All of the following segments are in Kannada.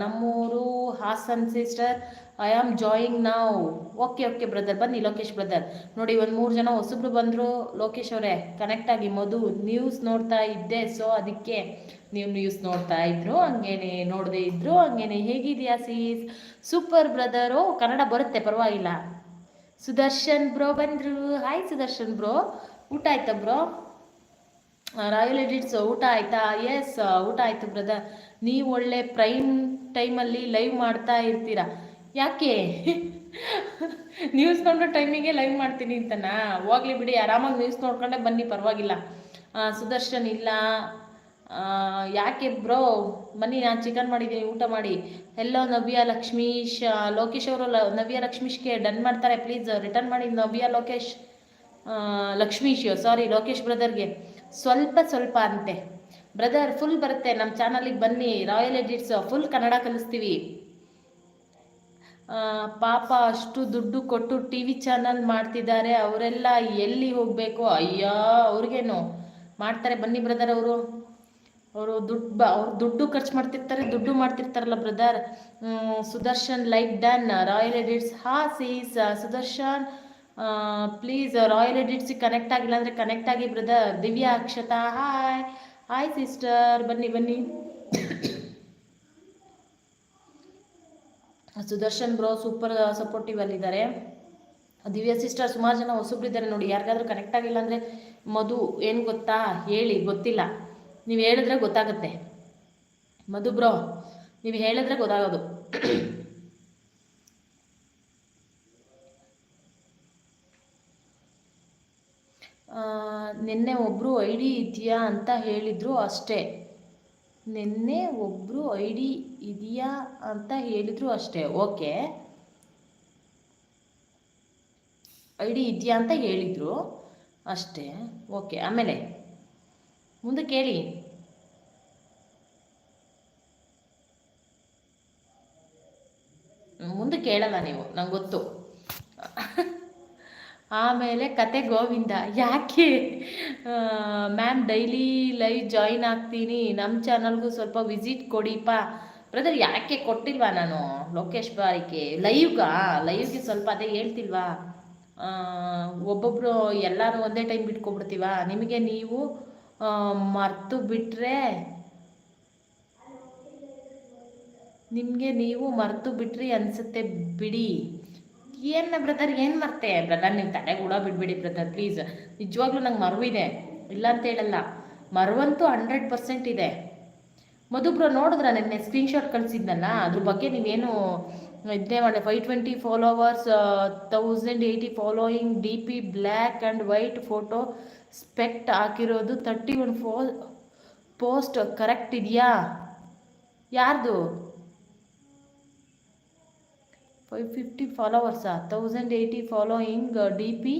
ನಮ್ಮೂರು ಹಾಸನ್ ಸಿಸ್ಟರ್. ಐ ಆಮ್ ಜಾಯಿಂಗ್ ನಾವು. ಓಕೆ ಬ್ರದರ್, ಬನ್ನಿ ಲೋಕೇಶ್ ಬ್ರದರ್. ನೋಡಿ, ಒಂದು 3 ಜನ ಹೊಸಬ್ರು ಬಂದರು. ಲೋಕೇಶ್ ಅವರೇ ಕನೆಕ್ಟ್ ಆಗಿ. ಮಧು ನ್ಯೂಸ್ ನೋಡ್ತಾ ಇದ್ದೆ, ಸೊ ಅದಕ್ಕೆ ನೀವು ನ್ಯೂಸ್ ನೋಡ್ತಾ ಇದ್ರು, ಹಂಗೇನೆ ನೋಡದೆ ಇದ್ರು, ಹಂಗೇನೆ. ಹೇಗಿದೆಯಾ ಸೀಸ್? Super brother. ಓ, ಕನ್ನಡ ಬರುತ್ತೆ, ಪರವಾಗಿಲ್ಲ. ಸುದರ್ಶನ್ ಬ್ರೋ ಬಂದರು. ಹಾಯ್ ಸುದರ್ಶನ್ ಬ್ರೋ, ಊಟ ಆಯ್ತಾ ಬ್ರೋ? ರಾಯಲ್ ಎಡಿಟ್ಸ್ ಊಟ ಆಯ್ತಾ? ಎಸ್, ಊಟ ಆಯಿತು ಬ್ರದರ್. ನೀವು ಒಳ್ಳೆ ಪ್ರೈಮ್ ಟೈಮಲ್ಲಿ ಲೈವ್ ಮಾಡ್ತಾ ಇರ್ತೀರಾ. ಯಾಕೆ? ನ್ಯೂಸ್ ನೋಡೋ ಟೈಮಿಗೆ ಲೈವ್ ಮಾಡ್ತೀನಿ ಅಂತನಾ? ಹೋಗ್ಲಿ ಬಿಡಿ, ಆರಾಮಾಗಿ ನ್ಯೂಸ್ ನೋಡ್ಕೊಂಡೆ ಬನ್ನಿ, ಪರವಾಗಿಲ್ಲ. ಸುದರ್ಶನ್ ಇಲ್ಲ. ಯಾಕೆ ಬ್ರೋ? ಬನ್ನಿ, ನಾನು ಚಿಕನ್ ಮಾಡಿದ್ದೀನಿ, ಊಟ ಮಾಡಿ. ಎಲ್ಲೋ ನವ್ಯ ಲಕ್ಷ್ಮೀಶ್. ಲೋಕೇಶ್ ಅವರು ನವ್ಯ ಲಕ್ಷ್ಮೀಶ್ಗೆ ಡನ್ ಮಾಡ್ತಾರೆ, ಪ್ಲೀಸ್ ರಿಟರ್ನ್ ಮಾಡಿ. ನವ್ಯ ಲೋಕೇಶ್ ಲಕ್ಷ್ಮೀಶ್, ಸಾರಿ ಲೋಕೇಶ್ ಬ್ರದರ್ಗೆ ಸ್ವಲ್ಪ ಅಂತೆ. ಬ್ರದರ್ ಫುಲ್ ಬರುತ್ತೆ, ನಮ್ಮ ಚಾನಲಿಗೆ ಬನ್ನಿ. ರಾಯಲ್ ಎಡಿಟ್ಸ್ ಫುಲ್ ಕನ್ನಡ ಕಲಿಸ್ತೀವಿ. ಪಾಪ ಅಷ್ಟು ದುಡ್ಡು ಕೊಟ್ಟು ಟಿ ವಿ ಚಾನಲ್ ಮಾಡ್ತಿದ್ದಾರೆ, ಅವರೆಲ್ಲ ಎಲ್ಲಿ ಹೋಗಬೇಕು? ಅಯ್ಯ, ಅವ್ರಿಗೇನು ಮಾಡ್ತಾರೆ, ಬನ್ನಿ ಬ್ರದರ್. ಅವರು ದುಡ್ಡು ಖರ್ಚು ಮಾಡ್ತಿರ್ತಾರೆ, ದುಡ್ಡು ಮಾಡ್ತಿರ್ತಾರಲ್ಲ brother. Sudarshan like done. Royal Edits sis Sudarshan please ರಾಯಲ್ ಎಡಿಟ್ಸಿಗೆ ಕನೆಕ್ಟ್ ಆಗಿಲ್ಲ ಅಂದರೆ ಕನೆಕ್ಟ್ ಆಗಿ brother. Divya Akshata hi sister, ಬನ್ನಿ. ಸುದರ್ಶನ್ ಬ್ರೋ ಸೂಪರ್ ಸಪೋರ್ಟಿವ್ ಅಲ್ಲಿದ್ದಾರೆ. ದಿವ್ಯಾ ಸಿಸ್ಟರ್, ಸುಮಾರು ಜನ ಹೊಸಬ್ರಿದ್ದಾರೆ ನೋಡಿ. ಯಾರಿಗಾದ್ರೂ ಕನೆಕ್ಟ್ ಆಗಿಲ್ಲ ಅಂದರೆ ಮಧು ಏನು ಗೊತ್ತಾ ಹೇಳಿ? ಗೊತ್ತಿಲ್ಲ, ನೀವು ಹೇಳಿದ್ರೆ ಗೊತ್ತಾಗುತ್ತೆ. ಮಧು ಬ್ರೋ, ನೀವು ಹೇಳಿದ್ರೆ ಗೊತ್ತಾಗೋದು. ನಿನ್ನೆ ಒಬ್ಬರು ಐ ಡಿ ಇದೆಯಾ ಅಂತ ಹೇಳಿದರು ಅಷ್ಟೇ. ನಿನ್ನೆ ಒಬ್ಬರು ಐ ಡಿ ಇದೆಯಾ ಅಂತ ಹೇಳಿದರು ಅಷ್ಟೇ. ಓಕೆ, ಐ ಡಿ ಇದೆಯಾ ಅಂತ ಹೇಳಿದರು ಅಷ್ಟೇ. ಓಕೆ, ಆಮೇಲೆ ಮುಂದಕ್ಕೆ ಹೇಳಿ. ಮುಂದಕ್ಕೆ ಹೇಳಲ್ಲ ನೀವು, ನಂಗೆ ಗೊತ್ತು. ಆಮೇಲೆ ಕತೆ ಗೋವಿಂದ. ಯಾಕೆ ಮ್ಯಾಮ್ ಡೈಲಿ ಲೈವ್ ಜಾಯಿನ್ ಆಗ್ತೀನಿ, ನಮ್ಮ ಚಾನಲ್ಗೂ ಸ್ವಲ್ಪ ವಿಸಿಟ್ ಕೊಡಿಪ್ಪ. ಬ್ರದರ್ ಯಾಕೆ ಕೊಟ್ಟಿಲ್ವಾ ನಾನು? ಲೋಕೇಶ್ ಬಾರಿಕೆ ಲೈವ್ಗೆ ಸ್ವಲ್ಪ ಅದೇ ಹೇಳ್ತಿಲ್ವಾ? ಒಬ್ಬೊಬ್ಬರು ಎಲ್ಲರೂ ಒಂದೇ ಟೈಮ್ ಬಿಟ್ಕೊಬಿಡ್ತೀವ. ನಿಮಗೆ ನೀವು ಮರ್ತು ಬಿಟ್ರಿ ಅನಿಸುತ್ತೆ ಬಿಡಿ. ಏನು ಬ್ರದರ್, ಏನು ಮರ್ತೆ ಬ್ರದರ್? ನೀವು ತಲೆ ಕೂಡ ಬಿಡಬೇಡಿ ಬ್ರದರ್, ಪ್ಲೀಸ್. ನಿಜವಾಗ್ಲೂ ನಂಗೆ ಮರುವಿದೆ, ಇಲ್ಲ ಅಂತ ಹೇಳಲ್ಲ. ಮರುವಂತೂ 100% ಇದೆ. ಮಧುಬ್ರೋ ನೋಡಿದ್ರ ನೆನ್ನೆ ಸ್ಕ್ರೀನ್ಶಾಟ್ ಕಳಿಸಿದ್ನಲ್ಲ, ಅದ್ರ ಬಗ್ಗೆ ನೀವೇನು ಇದನ್ನೇ ಮಾಡಿ. 520 followers, 1080 following, D P black and white photo, specs ಹಾಕಿರೋದು, 31 ಪೋಸ್ಟ್ ಕರೆಕ್ಟ್ ಇದೆಯಾ? ಯಾರ್ದು? 550 ಫಾಲೋವರ್ಸಾ? 1080 following, D P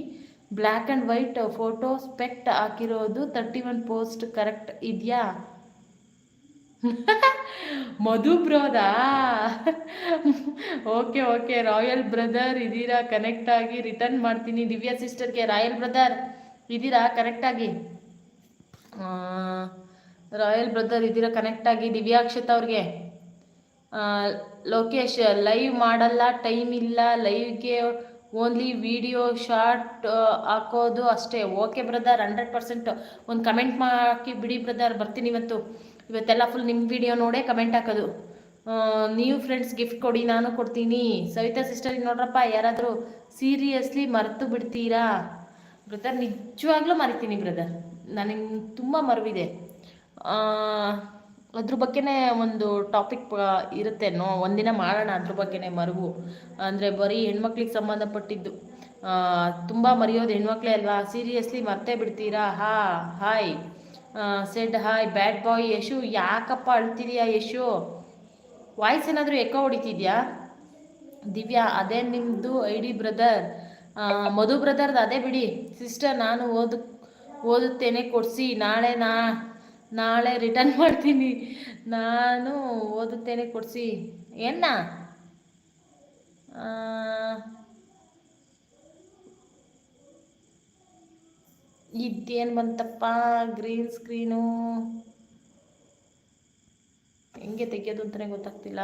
black and white photo, specs ಹಾಕಿರೋದು, 31 ಪೋಸ್ಟ್ ಕರೆಕ್ಟ್ ಇದೆಯಾ? ಮಧು ಬ್ರೋದಾ? ಓಕೆ ರಾಯಲ್ ಬ್ರದರ್ ಇದ್ದೀರಾ? ಕನೆಕ್ಟ್ ಆಗಿ ರಿಟರ್ನ್ ಮಾಡ್ತೀನಿ. ದಿವ್ಯಾ ಸಿಸ್ಟರ್ಗೆ ರಾಯಲ್ ಬ್ರದರ್ ಇದ್ದೀರಾ? ಕನೆಕ್ಟ್ ಆಗಿ. ರಾಯಲ್ ಬ್ರದರ್ ಇದ್ದೀರಾ? ಕನೆಕ್ಟ್ ಆಗಿ. ದಿವ್ಯಾಕ್ಷತ ಅವ್ರಿಗೆ. ಲೋಕೇಶ್ ಲೈವ್ ಮಾಡಲ್ಲ, ಟೈಮ್ ಇಲ್ಲ, ಲೈವ್ಗೆ ಓನ್ಲಿ ವಿಡಿಯೋ ಶಾರ್ಟ್ ಹಾಕೋದು ಅಷ್ಟೇ. Okay brother, 100%. ಒಂದು ಕಮೆಂಟ್ ಹಾಕಿ ಬಿಡಿ ಬ್ರದರ್, ಬರ್ತೀನಿ ಇವತ್ತೆಲ್ಲ ಫುಲ್ ನಿಮ್ಮ ವಿಡಿಯೋ ನೋಡೇ ಕಮೆಂಟ್ ಹಾಕೋದು. ನೀವು ಫ್ರೆಂಡ್ಸ್ ಗಿಫ್ಟ್ ಕೊಡಿ, ನಾನು ಕೊಡ್ತೀನಿ. ಸವಿತಾ ಸಿಸ್ಟರಿಗೆ ನೋಡ್ರಪ್ಪ, ಯಾರಾದರೂ ಸೀರಿಯಸ್ಲಿ ಮರೆತು ಬಿಡ್ತೀರಾ? ಬ್ರದರ್ ನಿಜವಾಗ್ಲೂ ಮರಿತೀನಿ ಬ್ರದರ್, ನನಗೆ ತುಂಬ ಮರುವಿದೆ. ಅದ್ರ ಬಗ್ಗೆನೇ ಒಂದು ಟಾಪಿಕ್ ಇರುತ್ತೆ, ಒಂದಿನ ಮಾಡೋಣ ಅದ್ರ ಬಗ್ಗೆನೇ. ಮರುವು ಅಂದರೆ ಬರೀ ಹೆಣ್ಮಕ್ಳಿಗೆ ಸಂಬಂಧಪಟ್ಟಿದ್ದು. ತುಂಬ ಮರೆಯೋದು ಹೆಣ್ಮಕ್ಳೇ ಅಲ್ವಾ? ಸೀರಿಯಸ್ಲಿ ಮರ್ತೇ ಬಿಡ್ತೀರಾ? ಹಾಯ್ ಸೆಡ್ ಹಾಯ್ ಬ್ಯಾಡ್ ಬಾಯ್. ಯಶು ಯಾಕಪ್ಪ ಅಳ್ತಿದ್ಯಾ ಯಶು? ವಾಯ್ಸ್ ಏನಾದರೂ ಎಕೋ ಹೊಡಿತಿದ್ಯಾ? ದಿವ್ಯಾ ಅದೇ ನಿಮ್ಮದು ಐ ಡಿ ಬ್ರದರ್. ಮಧು ಬ್ರದರ್ದು ಅದೇ ಬಿಡಿ ಸಿಸ್ಟರ್. ನಾನು ಓದುತ್ತೇನೆ ಕೊಡಿಸಿ. ನಾಳೆ ರಿಟರ್ನ್ ಮಾಡ್ತೀನಿ. ನಾನು ಓದುತ್ತೇನೆ ಕೊಡಿಸಿ. ಇದೇನು ಬಂತಪ್ಪ ಗ್ರೀನ್ ಸ್ಕ್ರೀನು? ಹೆಂಗೆ ತೆಗಿಯೋದು ಅಂತಲೇ ಗೊತ್ತಾಗ್ತಿಲ್ಲ.